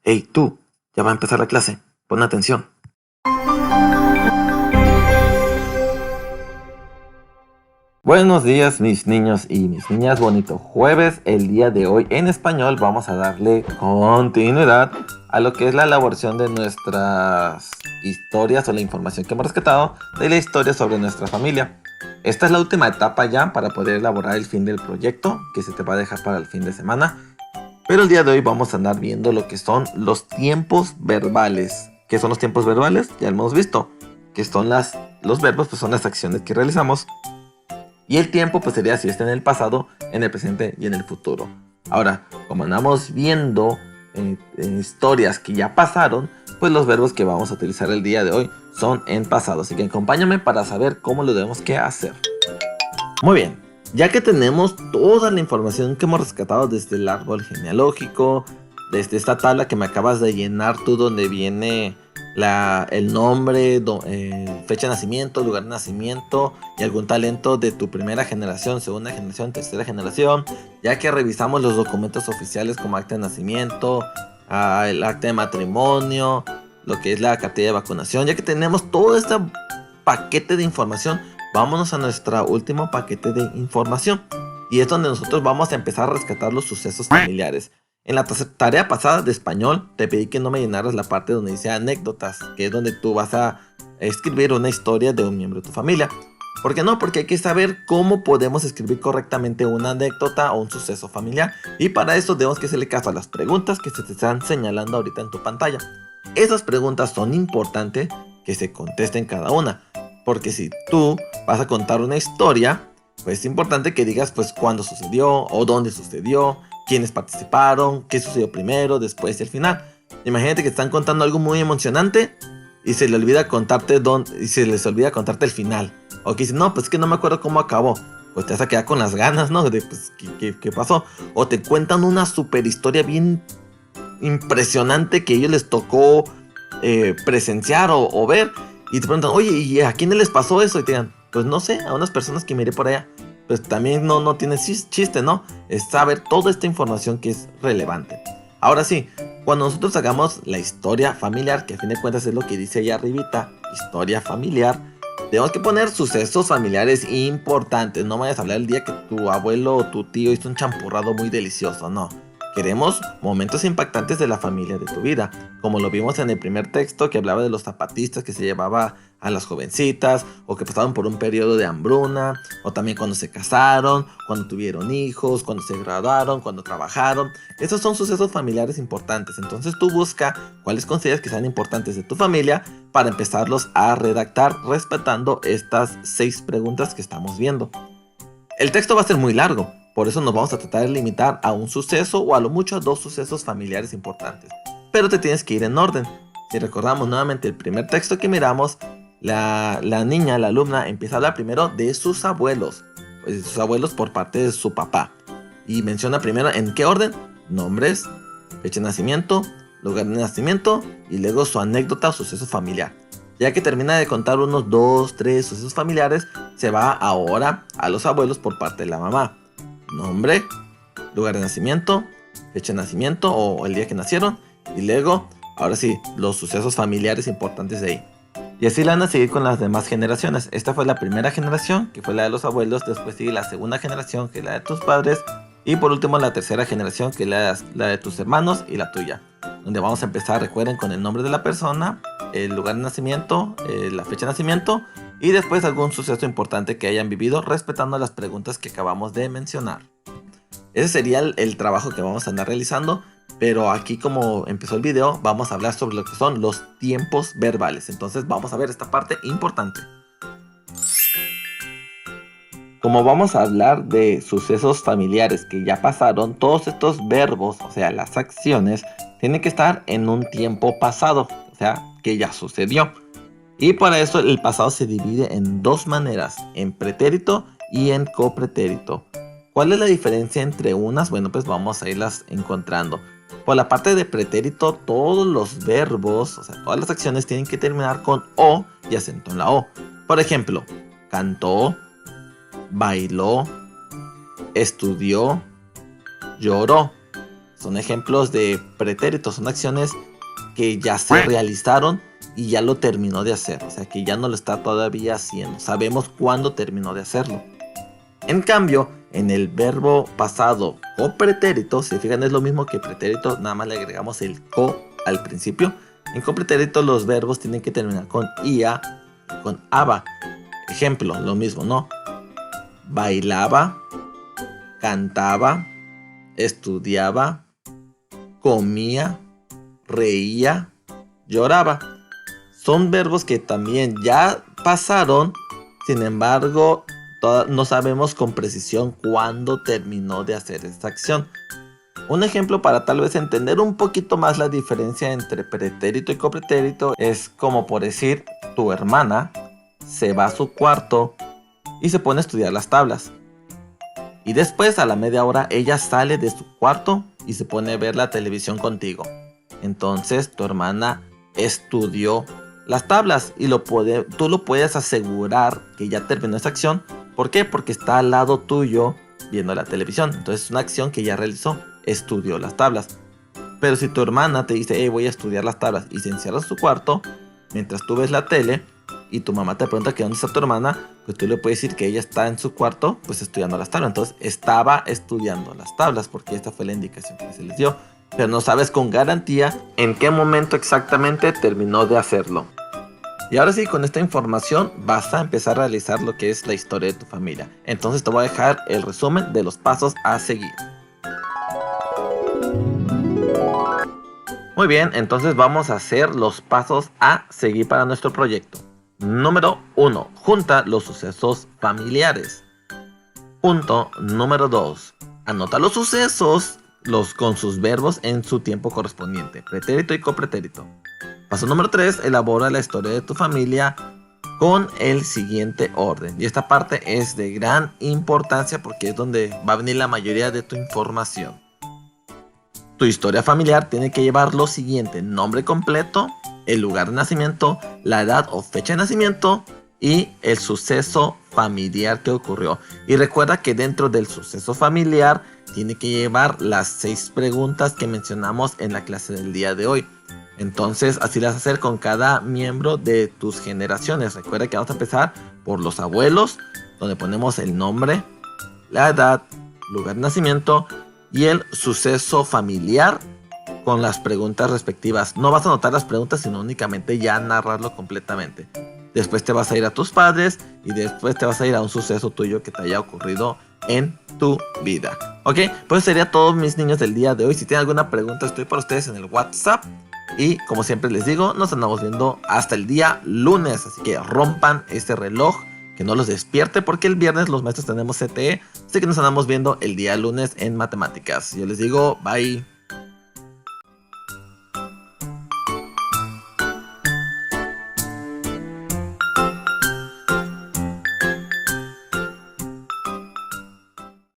Hey, tú, ya va a empezar la clase. Pon atención. Buenos días, mis niños y mis niñas. Bonito jueves. El día de hoy en español vamos a darle continuidad a lo que es la elaboración de nuestras historias o la información que hemos rescatado de la historia sobre nuestra familia. Esta es la última etapa ya para poder elaborar el fin del proyecto que se te va a dejar para el fin de semana. Pero el día de hoy vamos a andar viendo lo que son los tiempos verbales. ¿Qué son los tiempos verbales? Ya lo hemos visto. Que son los verbos, pues son las acciones que realizamos. Y el tiempo pues sería si está en el pasado, en el presente y en el futuro. Ahora, como andamos viendo historias que ya pasaron, pues los verbos que vamos a utilizar el día de hoy son en pasado. Así que acompáñame para saber cómo lo debemos que hacer. Muy bien. Ya que tenemos toda la información que hemos rescatado desde el árbol genealógico, desde esta tabla que me acabas de llenar tú, donde viene el nombre, fecha de nacimiento, lugar de nacimiento y algún talento de tu primera generación, segunda generación, tercera generación, ya que revisamos los documentos oficiales como acta de nacimiento, el acta de matrimonio, lo que es la cartilla de vacunación, ya que tenemos todo este paquete de información. Vámonos a nuestro último paquete de información. Y es donde nosotros vamos a empezar a rescatar los sucesos familiares. En la tarea pasada de español te pedí que no me llenaras la parte donde dice anécdotas, que es donde tú vas a escribir una historia de un miembro de tu familia. ¿Por qué no? Porque hay que saber cómo podemos escribir correctamente una anécdota o un suceso familiar. Y para eso debemos que hacerle caso a las preguntas que se te están señalando ahorita en tu pantalla. Esas preguntas son importantes que se contesten cada una. Porque si tú vas a contar una historia, pues es importante que digas pues cuándo sucedió o dónde sucedió, quiénes participaron, qué sucedió primero, después y el final. Imagínate que están contando algo muy emocionante y se les olvida contarte el final. O que dicen, no, pues es que no me acuerdo cómo acabó. Pues te vas a quedar con las ganas, ¿no? De pues, ¿qué pasó? O te cuentan una super historia bien impresionante que a ellos les tocó presenciar o ver. Y te preguntan, oye, ¿y a quiénes les pasó eso? Y te digan, pues no sé, a unas personas que miré por allá. Pues también no tiene chiste, ¿no? Es saber toda esta información que es relevante. Ahora sí, cuando nosotros hagamos la historia familiar, que a fin de cuentas es lo que dice ahí arribita, historia familiar, tenemos que poner sucesos familiares importantes. No vayas a hablar el día que tu abuelo o tu tío hizo un champurrado muy delicioso, no. Queremos momentos impactantes de la familia de tu vida, como lo vimos en el primer texto que hablaba de los zapatistas que se llevaba a las jovencitas, o que pasaban por un periodo de hambruna, o también cuando se casaron, cuando tuvieron hijos, cuando se graduaron, cuando trabajaron. Esos son sucesos familiares importantes, entonces tú busca cuáles consideras que sean importantes de tu familia para empezarlos a redactar respetando estas 6 preguntas que estamos viendo. El texto va a ser muy largo. Por eso nos vamos a tratar de limitar a un suceso o a lo mucho a 2 sucesos familiares importantes. Pero te tienes que ir en orden. Si recordamos nuevamente el primer texto que miramos, la niña, la alumna, empieza a hablar primero de sus abuelos. Pues de sus abuelos por parte de su papá. Y menciona primero en qué orden: nombres, fecha de nacimiento, lugar de nacimiento y luego su anécdota o suceso familiar. Ya que termina de contar unos 2, 3 sucesos familiares, se va ahora a los abuelos por parte de la mamá. Nombre, lugar de nacimiento, fecha de nacimiento o el día que nacieron, y luego, ahora sí, los sucesos familiares importantes de ahí. Y así la van a seguir con las demás generaciones. Esta fue la primera generación, que fue la de los abuelos, después sigue la segunda generación, que es la de tus padres, y por último la tercera generación, que es la de tus hermanos y la tuya. Donde vamos a empezar, recuerden, con el nombre de la persona, el lugar de nacimiento, la fecha de nacimiento, y después algún suceso importante que hayan vivido respetando las preguntas que acabamos de mencionar. Ese sería el trabajo que vamos a andar realizando, pero aquí, como empezó el video, vamos a hablar sobre lo que son los tiempos verbales. Entonces vamos a ver esta parte importante. Como vamos a hablar de sucesos familiares que ya pasaron, todos estos verbos, o sea, las acciones, tienen que estar en un tiempo pasado, o sea, que ya sucedió. Y para eso el pasado se divide en 2 maneras, en pretérito y en copretérito. ¿Cuál es la diferencia entre unas? Bueno, pues vamos a irlas encontrando. Por la parte de pretérito, todos los verbos, o sea, todas las acciones tienen que terminar con O y acento en la O. Por ejemplo, cantó, bailó, estudió, lloró. Son ejemplos de pretéritos, son acciones que ya se realizaron y ya lo terminó de hacer. O sea, que ya no lo está todavía haciendo. Sabemos cuándo terminó de hacerlo. En cambio, en el verbo pasado o pretérito, si se fijan es lo mismo que pretérito, nada más le agregamos el co al principio. En copretérito los verbos tienen que terminar con ia y con aba. Ejemplo, lo mismo, ¿no? Bailaba, cantaba, estudiaba, comía, reía, lloraba. Son verbos que también ya pasaron, sin embargo, no sabemos con precisión cuándo terminó de hacer esta acción. Un ejemplo para tal vez entender un poquito más la diferencia entre pretérito y copretérito es como por decir, tu hermana se va a su cuarto y se pone a estudiar las tablas. Y después a la media hora ella sale de su cuarto y se pone a ver la televisión contigo. Entonces tu hermana estudió las tablas y tú lo puedes asegurar que ya terminó esa acción. ¿Por qué? Porque está al lado tuyo viendo la televisión. Entonces es una acción que ya realizó, estudió las tablas. Pero si tu hermana te dice, hey, voy a estudiar las tablas y se encierra en su cuarto, mientras tú ves la tele y tu mamá te pregunta que dónde está tu hermana, pues tú le puedes decir que ella está en su cuarto, pues estudiando las tablas. Entonces estaba estudiando las tablas porque esta fue la indicación que se les dio. Pero no sabes con garantía en qué momento exactamente terminó de hacerlo. Y ahora sí, con esta información vas a empezar a realizar lo que es la historia de tu familia. Entonces te voy a dejar el resumen de los pasos a seguir. Muy bien, entonces vamos a hacer los pasos a seguir para nuestro proyecto. Número 1. Junta los sucesos familiares. Punto número 2. Anota los sucesos con sus verbos en su tiempo correspondiente, pretérito y copretérito. Paso número 3. Elabora la historia de tu familia con el siguiente orden. Y esta parte es de gran importancia porque es donde va a venir la mayoría de tu información. Tu historia familiar tiene que llevar lo siguiente: nombre completo, el lugar de nacimiento, la edad o fecha de nacimiento y el suceso familiar que ocurrió. Y recuerda que dentro del suceso familiar tiene que llevar las 6 preguntas que mencionamos en la clase del día de hoy. Entonces así las vas a hacer con cada miembro de tus generaciones. Recuerda que vamos a empezar por los abuelos, donde ponemos el nombre, la edad, lugar de nacimiento y el suceso familiar con las preguntas respectivas. No vas a anotar las preguntas, sino únicamente ya narrarlo completamente. Después te vas a ir a tus padres y después te vas a ir a un suceso tuyo que te haya ocurrido en tu vida. Ok, pues sería todo, mis niños, del día de hoy. Si tienen alguna pregunta, estoy para ustedes en el WhatsApp. Y como siempre les digo, nos andamos viendo hasta el día lunes. Así que rompan este reloj, que no los despierte, porque el viernes los maestros tenemos CTE. Así que nos andamos viendo el día lunes en matemáticas. Yo les digo, bye.